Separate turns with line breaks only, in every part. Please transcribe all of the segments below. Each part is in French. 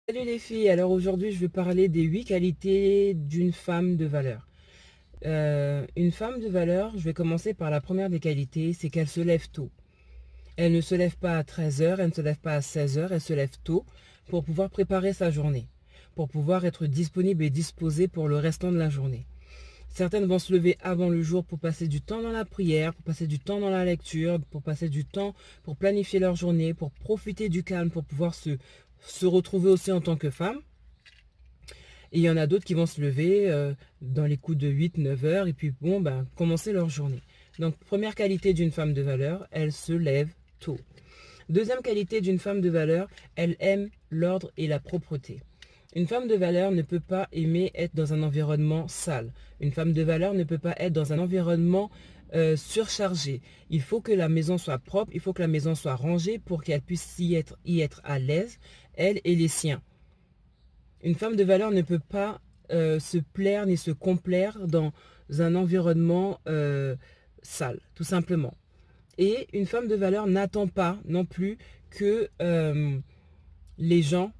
Salut les filles, alors aujourd'hui je vais parler des 8 qualités d'une femme de valeur. Une femme de valeur, je vais commencer par la première des qualités, c'est qu'elle se lève tôt. Elle ne se lève pas à 13 heures, elle ne se lève pas à 16 heures, elle se lève tôt pour pouvoir préparer sa journée, pour pouvoir être disponible et disposée pour le restant de la journée. Certaines vont se lever avant le jour pour passer du temps dans la prière, pour passer du temps dans la lecture, pour passer du temps pour planifier leur journée, pour profiter du calme, pour pouvoir se retrouver aussi en tant que femme. Et il y en a d'autres qui vont se lever dans les coups de 8-9 heures et puis bon, commencer leur journée. Donc, première qualité d'une femme de valeur, elle se lève tôt. Deuxième qualité d'une femme de valeur, elle aime l'ordre et la propreté. Une femme de valeur ne peut pas aimer être dans un environnement sale. Une femme de valeur ne peut pas être dans un environnement surchargé. Il faut que la maison soit propre, il faut que la maison soit rangée pour qu'elle puisse y être à l'aise, elle et les siens. Une femme de valeur ne peut pas se plaire ni se complaire dans un environnement sale, tout simplement. Et une femme de valeur n'attend pas non plus que les gens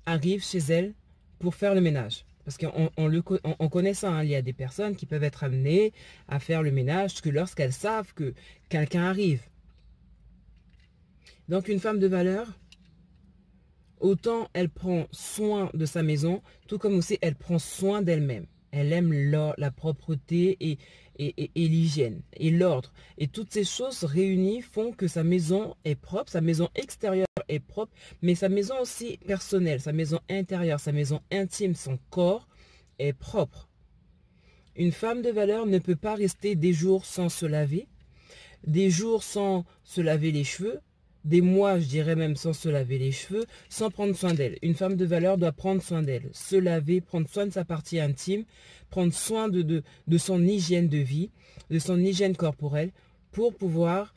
arrivent chez elle pour faire le ménage. Parce qu'on connaît ça, hein. Il y a des personnes qui peuvent être amenées à faire le ménage que lorsqu'elles savent que quelqu'un arrive. Donc une femme de valeur, autant elle prend soin de sa maison, tout comme aussi elle prend soin d'elle-même. Elle aime la propreté et l'hygiène et l'ordre. Et toutes ces choses réunies font que sa maison est propre, sa maison extérieure est propre, mais sa maison aussi personnelle, sa maison intérieure, sa maison intime, son corps est propre. Une femme de valeur ne peut pas rester des jours sans se laver, des jours sans se laver les cheveux, des mois, je dirais même, sans se laver les cheveux, sans prendre soin d'elle. Une femme de valeur doit prendre soin d'elle, se laver, prendre soin de sa partie intime, prendre soin de son hygiène de vie, de son hygiène corporelle, pour pouvoir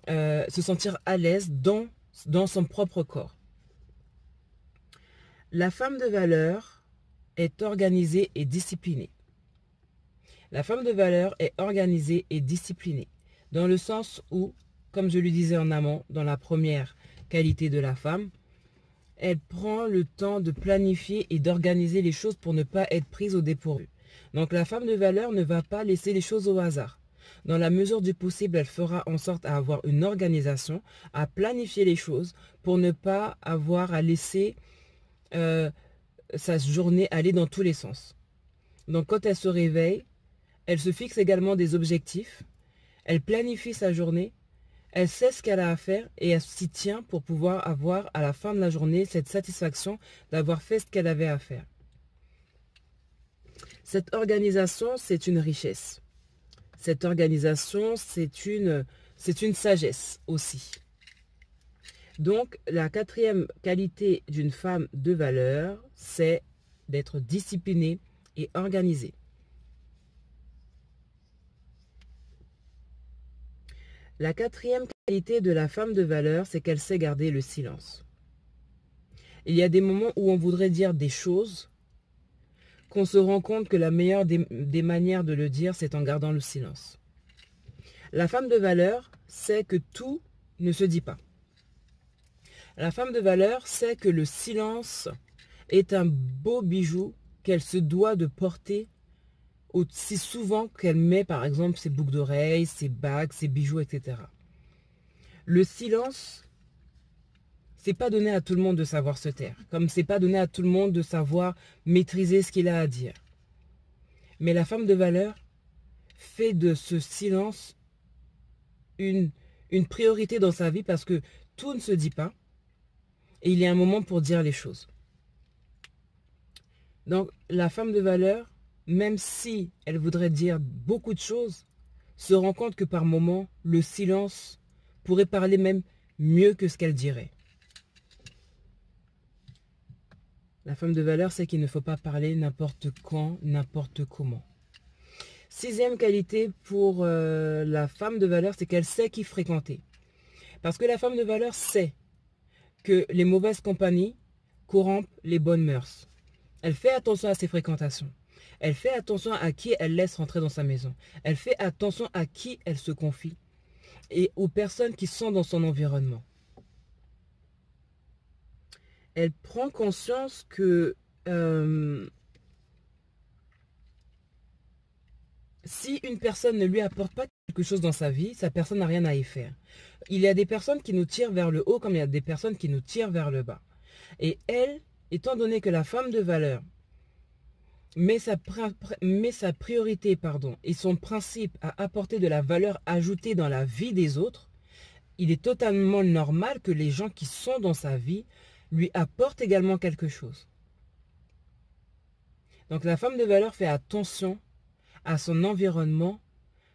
se sentir à l'aise dans son propre corps. La femme de valeur est organisée et disciplinée. La femme de valeur est organisée et disciplinée, dans le sens où, comme je le disais en amont, dans la première qualité de la femme, elle prend le temps de planifier et d'organiser les choses pour ne pas être prise au dépourvu. Donc la femme de valeur ne va pas laisser les choses au hasard. Dans la mesure du possible, elle fera en sorte à avoir une organisation, à planifier les choses pour ne pas avoir à laisser sa journée aller dans tous les sens. Donc quand elle se réveille, elle se fixe également des objectifs, elle planifie sa journée, elle sait ce qu'elle a à faire et elle s'y tient pour pouvoir avoir à la fin de la journée cette satisfaction d'avoir fait ce qu'elle avait à faire. Cette organisation, c'est une richesse. Cette organisation, c'est une sagesse aussi. Donc, la quatrième qualité d'une femme de valeur, c'est d'être disciplinée et organisée. La quatrième qualité de la femme de valeur, c'est qu'elle sait garder le silence. Il y a des moments où on voudrait dire des choses, qu'on se rend compte que la meilleure des manières de le dire, c'est en gardant le silence. La femme de valeur sait que tout ne se dit pas. La femme de valeur sait que le silence est un beau bijou qu'elle se doit de porter aussi souvent qu'elle met par exemple ses boucles d'oreilles, ses bagues, ses bijoux, etc. Le silence, c'est pas donné à tout le monde de savoir se taire, comme c'est pas donné à tout le monde de savoir maîtriser ce qu'il a à dire. Mais la femme de valeur fait de ce silence une priorité dans sa vie parce que tout ne se dit pas et il y a un moment pour dire les choses. Donc la femme de valeur, même si elle voudrait dire beaucoup de choses, se rend compte que par moment, le silence pourrait parler même mieux que ce qu'elle dirait. La femme de valeur sait qu'il ne faut pas parler n'importe quand, n'importe comment. Sixième qualité pour la femme de valeur, c'est qu'elle sait qui fréquenter. Parce que la femme de valeur sait que les mauvaises compagnies corrompent les bonnes mœurs. Elle fait attention à ses fréquentations. Elle fait attention à qui elle laisse rentrer dans sa maison. Elle fait attention à qui elle se confie et aux personnes qui sont dans son environnement. elle prend conscience que si une personne ne lui apporte pas quelque chose dans sa vie, sa personne n'a rien à y faire. Il y a des personnes qui nous tirent vers le haut comme il y a des personnes qui nous tirent vers le bas. Et elle, étant donné que la femme de valeur met sa priorité et son principe à apporter de la valeur ajoutée dans la vie des autres, il est totalement normal que les gens qui sont dans sa vie lui apportent également quelque chose. Donc la femme de valeur fait attention à son environnement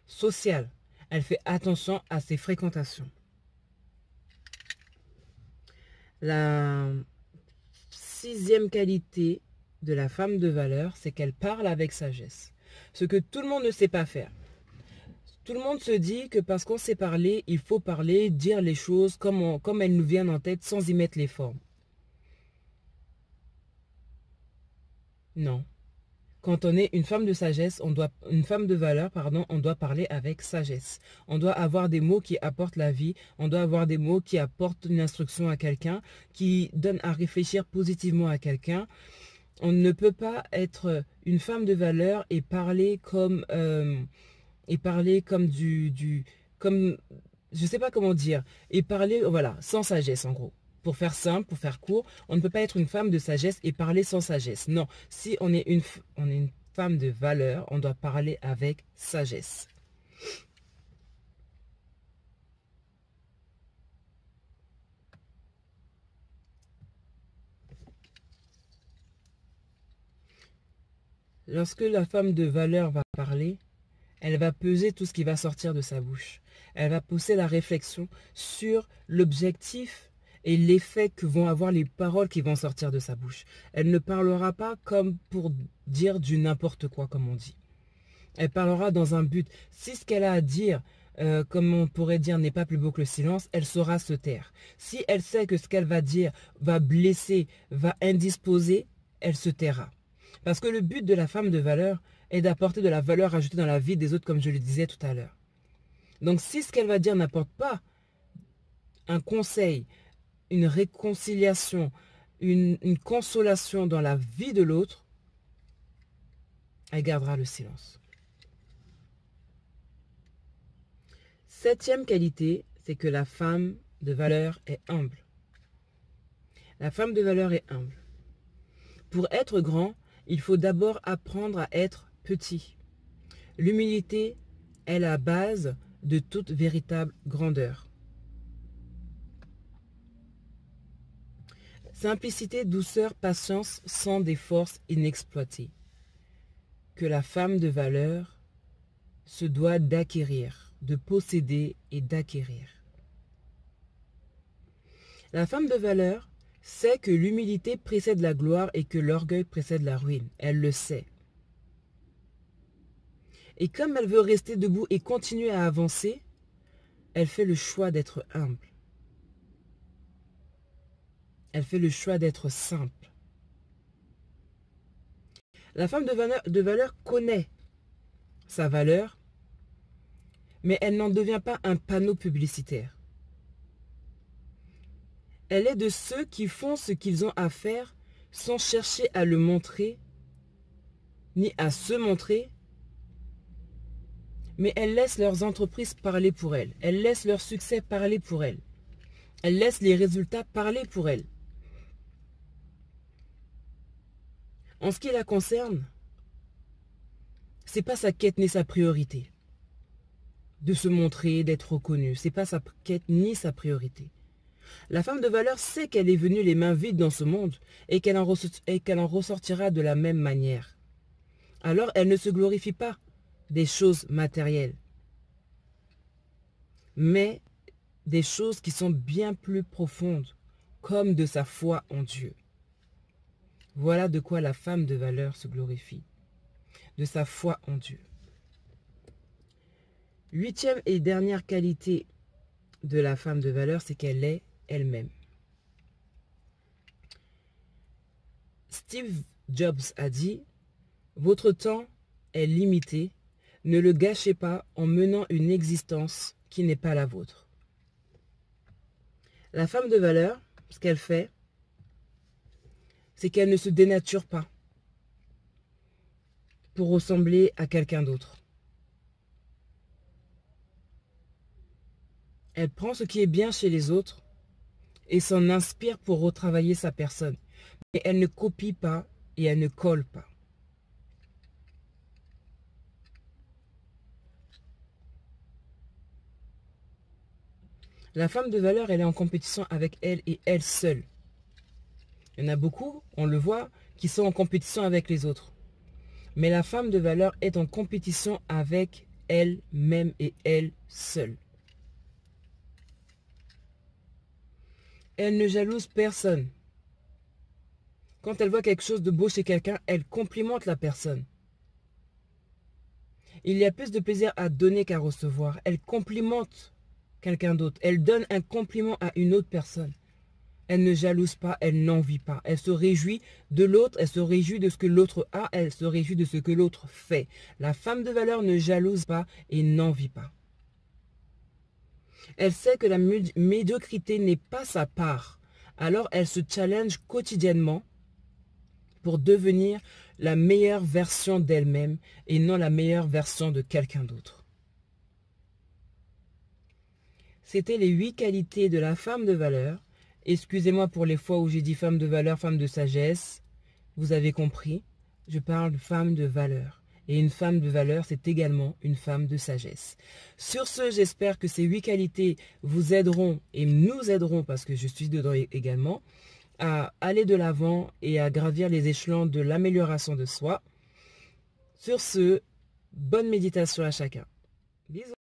social. Elle fait attention à ses fréquentations. La 6e qualité de la femme de valeur, c'est qu'elle parle avec sagesse. Ce que tout le monde ne sait pas faire. Tout le monde se dit que parce qu'on sait parler, il faut parler, dire les choses comme elles nous viennent en tête sans y mettre les formes. Non. Quand on est une femme de sagesse, une femme de valeur, on doit parler avec sagesse. On doit avoir des mots qui apportent la vie. On doit avoir des mots qui apportent une instruction à quelqu'un, qui donnent à réfléchir positivement à quelqu'un. On ne peut pas être une femme de valeur et parler comme comme je sais pas comment dire, et parler voilà sans sagesse en gros. Pour faire simple, pour faire court, on ne peut pas être une femme de sagesse et parler sans sagesse. Non, si on est une femme de valeur, on doit parler avec sagesse. Lorsque la femme de valeur va parler, elle va peser tout ce qui va sortir de sa bouche. Elle va pousser la réflexion sur l'objectif et l'effet que vont avoir les paroles qui vont sortir de sa bouche. Elle ne parlera pas comme pour dire du n'importe quoi, comme on dit. Elle parlera dans un but. Si ce qu'elle a à dire, comme on pourrait dire, n'est pas plus beau que le silence, elle saura se taire. Si elle sait que ce qu'elle va dire va blesser, va indisposer, elle se taira. Parce que le but de la femme de valeur est d'apporter de la valeur ajoutée dans la vie des autres, comme je le disais tout à l'heure. Donc si ce qu'elle va dire n'apporte pas un conseil, une réconciliation, une consolation dans la vie de l'autre, elle gardera le silence. 7e qualité, c'est que la femme de valeur est humble. La femme de valeur est humble. Pour être grand, il faut d'abord apprendre à être petit. L'humilité est la base de toute véritable grandeur. Simplicité, douceur, patience sont des forces inexploitées que la femme de valeur se doit d'acquérir, de posséder et d'acquérir. La femme de valeur sait que l'humilité précède la gloire et que l'orgueil précède la ruine. Elle le sait. Et comme elle veut rester debout et continuer à avancer, elle fait le choix d'être humble. Elle fait le choix d'être simple. La femme de valeur connaît sa valeur, mais elle n'en devient pas un panneau publicitaire. Elle est de ceux qui font ce qu'ils ont à faire sans chercher à le montrer, ni à se montrer, mais elles laissent leurs entreprises parler pour elles. Elles laissent leur succès parler pour elles. Elles laissent les résultats parler pour elles. En ce qui la concerne, ce n'est pas sa quête ni sa priorité de se montrer, d'être reconnue. Ce n'est pas sa quête ni sa priorité. La femme de valeur sait qu'elle est venue les mains vides dans ce monde et qu'elle en ressortira de la même manière. Alors elle ne se glorifie pas des choses matérielles, mais des choses qui sont bien plus profondes, comme de sa foi en Dieu. Voilà de quoi la femme de valeur se glorifie, de sa foi en Dieu. 8e et dernière qualité de la femme de valeur, c'est qu'elle est elle-même. Steve Jobs a dit « Votre temps est limité, ne le gâchez pas en menant une existence qui n'est pas la vôtre. » La femme de valeur, ce qu'elle fait, c'est qu'elle ne se dénature pas pour ressembler à quelqu'un d'autre. Elle prend ce qui est bien chez les autres et s'en inspire pour retravailler sa personne. Mais elle ne copie pas et elle ne colle pas. La femme de valeur, elle est en compétition avec elle et elle seule. Il y en a beaucoup, on le voit, qui sont en compétition avec les autres. Mais la femme de valeur est en compétition avec elle-même et elle seule. Elle ne jalouse personne. Quand elle voit quelque chose de beau chez quelqu'un, elle complimente la personne. Il y a plus de plaisir à donner qu'à recevoir. Elle complimente quelqu'un d'autre. Elle donne un compliment à une autre personne. Elle ne jalouse pas, elle n'envie pas. Elle se réjouit de l'autre, elle se réjouit de ce que l'autre a, elle se réjouit de ce que l'autre fait. La femme de valeur ne jalouse pas et n'envie pas. Elle sait que la médiocrité n'est pas sa part. Alors elle se challenge quotidiennement pour devenir la meilleure version d'elle-même et non la meilleure version de quelqu'un d'autre. C'était les 8 qualités de la femme de valeur. Excusez-moi pour les fois où j'ai dit femme de valeur, femme de sagesse. Vous avez compris, je parle de femme de valeur. Et une femme de valeur, c'est également une femme de sagesse. Sur ce, j'espère que ces 8 qualités vous aideront et nous aideront, parce que je suis dedans également, à aller de l'avant et à gravir les échelons de l'amélioration de soi. Sur ce, bonne méditation à chacun. Bisous.